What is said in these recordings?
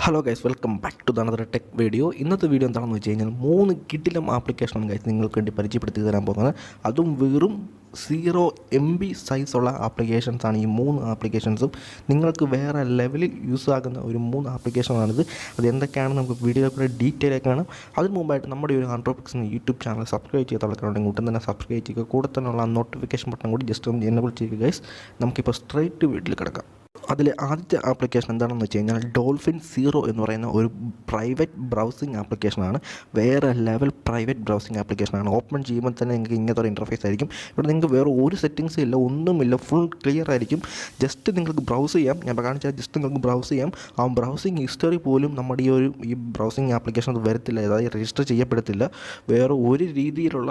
Hello guys, welcome back to the tech video. ഇന്നത്തെ video എന്താണെന്ന് വെച്ച് കഴിഞ്ഞാൽ 3 കിടിലം ആപ്ലിക്കേഷനാണ് ഗൈസ് നിങ്ങൾക്ക് വേണ്ടി പരിചയപ്പെടുത്തി തരാൻ പോകുന്നത്. അതും വെറും 0 MB സൈസുള്ള ആപ്ലിക്കേഷൻസാണ്. ഈ 3 ആപ്ലിക്കേഷൻസും നിങ്ങൾക്ക് വേറെ ലെവലിൽ യൂസ് ആകുന്ന ഒരു 3 ആപ്ലിക്കേഷനാണിത്. അത് എന്തൊക്കെയാണെന്ന് നമുക്ക് വീഡിയോയിൽ കൂടെ ഡീറ്റെയിൽ ആയി കാണാം. അതിന് മുമ്പായിട്ട് നമ്മുടെ ഒരു ആൻഡ്രോപിക്സ് യൂട്യൂബ് ചാനൽ സബ്സ്ക്രൈബ് ചെയ്ത ആൾക്കാരുണ്ടെങ്കിൽ ഉടൻ തന്നെ സബ്സ്ക്രൈബ് ചെയ്യുക. കൂടെ തന്നെയുള്ള നോട്ടിഫിക്കേഷൻ ബട്ടൺ കൂടി ജസ്റ്റ് ഒന്ന് എനേബിൾ ചെയ്യുക ഗൈസ്. നമുക്കിപ്പോൾ സ്ട്രൈറ്റ് വീട്ടിൽ കിടക്കാം. അതിലെ ആദ്യത്തെ ആപ്ലിക്കേഷൻ എന്താണെന്ന് വെച്ച് കഴിഞ്ഞാൽ ഡോൾഫിൻ 0 എന്ന് പറയുന്ന ഒരു പ്രൈവറ്റ് ബ്രൗസിംഗ് ആപ്ലിക്കേഷനാണ്. വേറെ ലെവൽ പ്രൈവറ്റ് ബ്രൗസിംഗ് ആപ്ലിക്കേഷനാണ്. ഓപ്പൺ ചെയ്യുമ്പോൾ തന്നെ നിങ്ങൾക്ക് ഇങ്ങനത്തെ ഒരു ഇൻ്റർഫേസ് ആയിരിക്കും. ഇവിടെ നിങ്ങൾക്ക് വേറെ ഒരു സെറ്റിങ്സും ഇല്ല, ഒന്നുമില്ല, ഫുൾ ക്ലിയർ ആയിരിക്കും. ജസ്റ്റ് നിങ്ങൾക്ക് ബ്രൗസ് ചെയ്യാം. ഞാൻ കാണിച്ചാൽ ജസ്റ്റ് നിങ്ങൾക്ക് ബ്രൗസ് ചെയ്യാം. ആ ബ്രൗസിംഗ് ഹിസ്റ്ററി പോലും നമ്മുടെ ഈ ബ്രൗസിംഗ് ആപ്ലിക്കേഷൻ അത് വരത്തില്ല, അതായത് രജിസ്റ്റർ ചെയ്യപ്പെടത്തില്ല. വേറെ ഒരു രീതിയിലുള്ള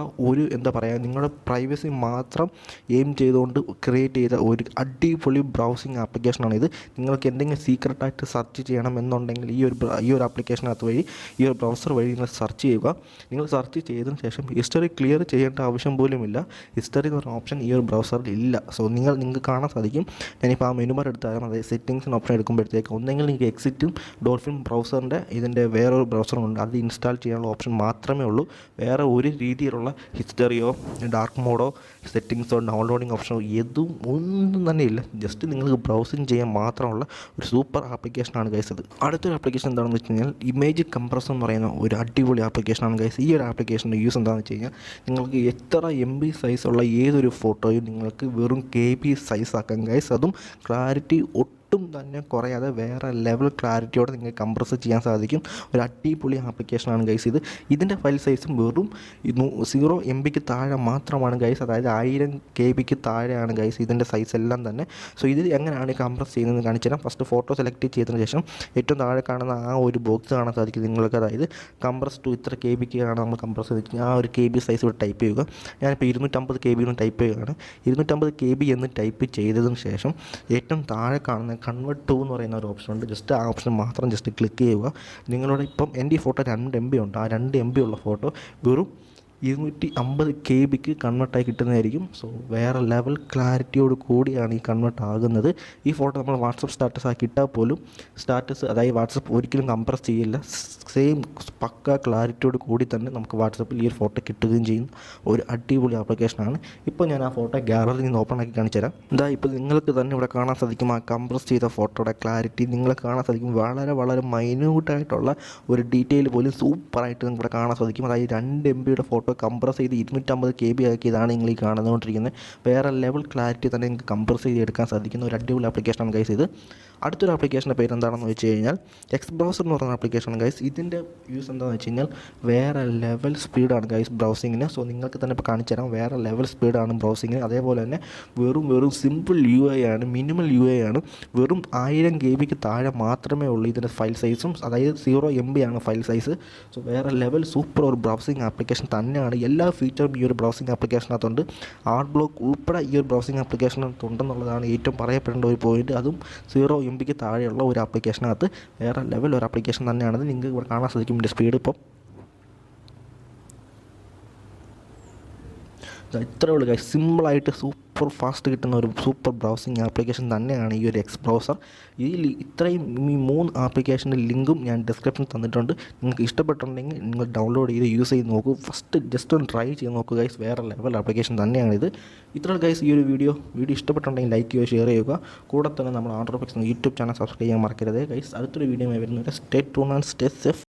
എന്താ പറയുക, നിങ്ങളുടെ പ്രൈവസി മാത്രം എയിം ചെയ്തുകൊണ്ട് ക്രിയേറ്റ് ചെയ്ത ഒരു അടിപൊളി ബ്രൗസിംഗ് ആപ്ലിക്കേഷനാണിത്. നിങ്ങൾക്ക് എന്തെങ്കിലും സീക്രട്ടായിട്ട് സെർച്ച് ചെയ്യണമെന്നുണ്ടെങ്കിൽ ഈ ഒരു ആപ്ലിക്കേഷനകത്ത് വഴി, ഈ ഒരു ബ്രൗസർ വഴി നിങ്ങൾ സെർച്ച് ചെയ്യുക. നിങ്ങൾ സെർച്ച് ചെയ്തതിന് ശേഷം ഹിസ്റ്ററി ക്ലിയർ ചെയ്യേണ്ട ആവശ്യം പോലുമില്ല. ഹിസ്റ്ററി എന്ന് പറഞ്ഞ ഓപ്ഷൻ ഈ ഒരു ബ്രൗസറിൽ ഇല്ല. സോ നിങ്ങൾക്ക് കാണാൻ സാധിക്കും. ഞാനിപ്പോൾ ആ മെനു ബാർ എടുത്താലും, അതായത് സെറ്റിങ്സിന് ഓപ്ഷൻ എടുക്കുമ്പോഴത്തേക്ക് ഒന്നെങ്കിൽ നിങ്ങൾക്ക് എക്സിറ്റും ഡോൾഫിൻ ബ്രൗസറിൻ്റെ ഇതിൻ്റെ വേറൊരു ബ്രൗസറുണ്ട്, അത് ഇൻസ്റ്റാൾ ചെയ്യാനുള്ള ഓപ്ഷൻ മാത്രമേ ഉള്ളൂ. വേറെ ഒരു രീതിയിലുള്ള ഹിസ്റ്ററിയോ ഡാർക്ക് മോഡോ സെറ്റിങ്സോ ഡൗൺലോഡിങ് ഓപ്ഷനോ ഒന്നും തന്നെ ഇല്ല. ജസ്റ്റ് നിങ്ങൾക്ക് ബ്രൗസിങ് ചെയ്യാൻ മാത്രമുള്ള ഒരു സൂപ്പർ ആപ്ലിക്കേഷനാണ് ഗൈസ് ഇത്. അടുത്തൊരു ആപ്ലിക്കേഷൻ എന്താണെന്ന് വെച്ച് കഴിഞ്ഞാൽ ഇമേജ് കംപ്രസർ എന്ന് പറയുന്ന ഒരു അടിപൊളി ആപ്ലിക്കേഷനാണ് ഗൈസ്. ഈ ഒരു ആപ്ലിക്കേഷൻ്റെ യൂസ് എന്താണെന്ന് വെച്ച് കഴിഞ്ഞാൽ നിങ്ങൾക്ക് എത്ര MB സൈസുള്ള ഏതൊരു ഫോട്ടോയും നിങ്ങൾക്ക് വെറും KB സൈസ് ആക്കാം ഗൈസ്. അതും ക്ലാരിറ്റി ഒട്ടും തന്നെ കുറയാതെ വേറെ ലെവൽ ക്ലാരിറ്റിയോടെ നിങ്ങൾക്ക് കംപ്രസ് ചെയ്യാൻ സാധിക്കും. ഒരു അടിപൊളി ആപ്ലിക്കേഷനാണ് ഗൈസ് ഇത്. ഇതിൻ്റെ ഫയൽ സൈസും വെറും 0 MBക്ക് താഴെ മാത്രമാണ് ഗൈസ്, അതായത് 1000 KB താഴെയാണ് ഗൈസ് ഇതിൻ്റെ സൈസ് എല്ലാം തന്നെ. സോ ഇത് എങ്ങനെയാണ് കംപ്രസ് ചെയ്യുന്നതെന്ന് കാണിച്ചു തരാം. ഫസ്റ്റ് ഫോട്ടോ സെലക്ട് ചെയ്തതിന് ശേഷം ഏറ്റവും താഴെ കാണുന്ന ആ ഒരു ബോക്സ് കാണാൻ സാധിക്കും നിങ്ങൾക്ക്, അതായത് കംപ്രസ് ടു ഇത്ര KB ആണ് നമ്മൾ കംപ്രസ് ചെയ്തിട്ട് ആ ഒരു KB സൈസ് ഇവിടെ ടൈപ്പ് ചെയ്യുക. ഞാനിപ്പോൾ 250 KB എന്ന് ടൈപ്പ് ചെയ്യുകയാണ്. 250 KB എന്ന് ടൈപ്പ് ചെയ്തതിന് ശേഷം ഏറ്റവും താഴെ കാണുന്ന കൺവേർട്ട് ടു എന്ന് പറയുന്ന ഒരു ഓപ്ഷൻ ഉണ്ട്. ജസ്റ്റ് ആ ഓപ്ഷൻ മാത്രം ജസ്റ്റ് ക്ലിക്ക് ചെയ്യുക. നിങ്ങളുടെ ഇപ്പം എൻ്റെ ഈ ഫോട്ടോ 2 MB ഉണ്ട്. ആ 2 MB ഉള്ള ഫോട്ടോ വെറും 250 KBക്ക് കൺവേർട്ടായി കിട്ടുന്നതായിരിക്കും. സോ വേറെ ലെവൽ ക്ലാരിറ്റിയോട് കൂടിയാണ് ഈ കൺവേർട്ട് ആകുന്നത്. ഈ ഫോട്ടോ നമ്മൾ വാട്സപ്പ് സ്റ്റാറ്റസ് ആക്കി ഇട്ടാൽ പോലും അതായത് വാട്സപ്പ് ഒരിക്കലും കംപ്രസ് ചെയ്യില്ല. സെയിം പക്ക ക്ലാരിറ്റിയോട് കൂടി തന്നെ നമുക്ക് വാട്സപ്പിൽ ഈ ഒരു ഫോട്ടോ കിട്ടുകയും ചെയ്യും. ഒരു അടിപൊളി ആപ്ലിക്കേഷനാണ്. ഇപ്പോൾ ഞാൻ ആ ഫോട്ടോ ഗാലറിയിൽ നിന്ന് ഓപ്പൺ ആക്കി കാണിച്ചു തരാം. ഇപ്പോൾ നിങ്ങൾക്ക് തന്നെ ഇവിടെ കാണാൻ സാധിക്കും ആ കംപ്രസ് ചെയ്ത ഫോട്ടോയുടെ ക്ലാരിറ്റി നിങ്ങൾക്ക് കാണാൻ സാധിക്കും. വളരെ വളരെ മൈന്യൂട്ടായിട്ടുള്ള ഒരു ഡീറ്റെയിൽ പോലും സൂപ്പറായിട്ട് നിങ്ങൾക്ക് ഇവിടെ കാണാൻ സാധിക്കും. അതായത് 2 MBയുടെ ഫോട്ടോ കംപ്രസ് ചെയ്ത് 250 KB ആക്കിയതാണ് നിങ്ങൾ ഈ കാണുന്നുകൊണ്ടിരിക്കുന്നത്. വേറെ ലെവൽ ക്ലാരിറ്റി തന്നെ നിങ്ങൾക്ക് കംപ്രസ് ചെയ്ത് എടുക്കാൻ സാധിക്കുന്ന ഒരു അടിപൊളി ആപ്ലിക്കേഷനാണ് ഗൈസ് ഇത്. അടുത്തൊരു ആപ്ലിക്കേഷൻ്റെ പേര് എന്താണെന്ന് വെച്ച് കഴിഞ്ഞാൽ എക്സ് ബ്രൗസർ എന്ന് പറയുന്ന ആപ്ലിക്കേഷനാണ് ഗൈസ്. ഇതിൻ്റെ യൂസ് എന്താണെന്ന് വെച്ച് കഴിഞ്ഞാൽ വേറെ ലെവൽ സ്പീഡാണ് ഗൈസ് ബ്രൗസിങ്ങിന്. സോ നിങ്ങൾക്ക് തന്നെ ഇപ്പോൾ കാണിച്ചു തരാം. വേറെ ലെവൽ സ്പീഡാണ് ബ്രൗസിങ്ങിന്. അതേപോലെ തന്നെ വെറും സിമ്പിൾ UI ആണ്, മിനിമൽ UI ആണ്. വെറും 1000 KBക്ക് താഴെ മാത്രമേ ഉള്ളൂ ഇതിൻ്റെ ഫയൽ സൈസും, അതായത് 0 MB ആണ് ഫയൽ സൈസ്. സോ വേറെ ലെവൽ സൂപ്പർ ഒരു ബ്രൗസിങ് ആപ്ലിക്കേഷൻ തന്നെയാണ്. എല്ലാ ഫീച്ചറും ഈ ഒരു ബ്രൗസിങ് ആപ്ലിക്കേഷനകത്തുണ്ട്. ആർട്ട് ബ്ലോക്ക് ഉൾപ്പെടെ ഈ ഒരു ബ്രൗസിങ് ആപ്ലിക്കേഷനകത്തുണ്ടെന്നുള്ളതാണ് ഏറ്റവും പറയപ്പെടേണ്ട ഒരു പോയിന്റ്. അതും 0 MBക്ക് താഴെയുള്ള ഒരു ആപ്ലിക്കേഷനകത്ത് വേറെ ലെവൽ ഒരു ആപ്ലിക്കേഷൻ തന്നെയാണത്. നിങ്ങൾക്ക് ഇവിടെ കാണാൻ സാധിക്കും ഇതിൻ്റെ സ്പീഡ്. ഇപ്പം ഇത്രയേ ഉള്ളൂ ഗൈസ്. സിമ്പിളായിട്ട് സൂപ്പർ ഫാസ്റ്റ് കിട്ടുന്ന ഒരു സൂപ്പർ ബ്രൗസിങ് ആപ്ലിക്കേഷൻ തന്നെയാണ് ഈ ഒരു എക്സ് ബ്രൗസർ. ഈ 3 ആപ്ലിക്കേഷൻ്റെ ലിങ്കും ഞാൻ ഡിസ്ക്രിപ്ഷനിൽ തന്നിട്ടുണ്ട്. നിങ്ങൾക്ക് ഇഷ്ടപ്പെട്ടിട്ടുണ്ടെങ്കിൽ നിങ്ങൾ ഡൗൺലോഡ് ചെയ്ത് യൂസ് ചെയ്ത് നോക്കൂ. ഫസ്റ്റ് ജസ്റ്റ് ഒന്ന് ട്രൈ ചെയ്ത് നോക്കുക ഗൈസ്. വേറെ ലെവൽ ആപ്ലിക്കേഷൻ തന്നെയാണിത്. ഇത്ര ഗൈസ് ഈ ഒരു വീഡിയോ ഇഷ്ടപ്പെട്ടുണ്ടെങ്കിൽ ലൈക്ക് ചെയ്യുക, ഷെയർ ചെയ്യുക. കൂടെ തന്നെ നമ്മൾ ആൻഡ്രോപിക്സ് യൂട്യൂബ് ചാനൽ സബ്സ്ക്രൈബ് ചെയ്യാൻ മറക്കരുത് ഗൈസ്. അടുത്തൊരു വീഡിയോ വരുന്നത്. Stay tuned and stay safe.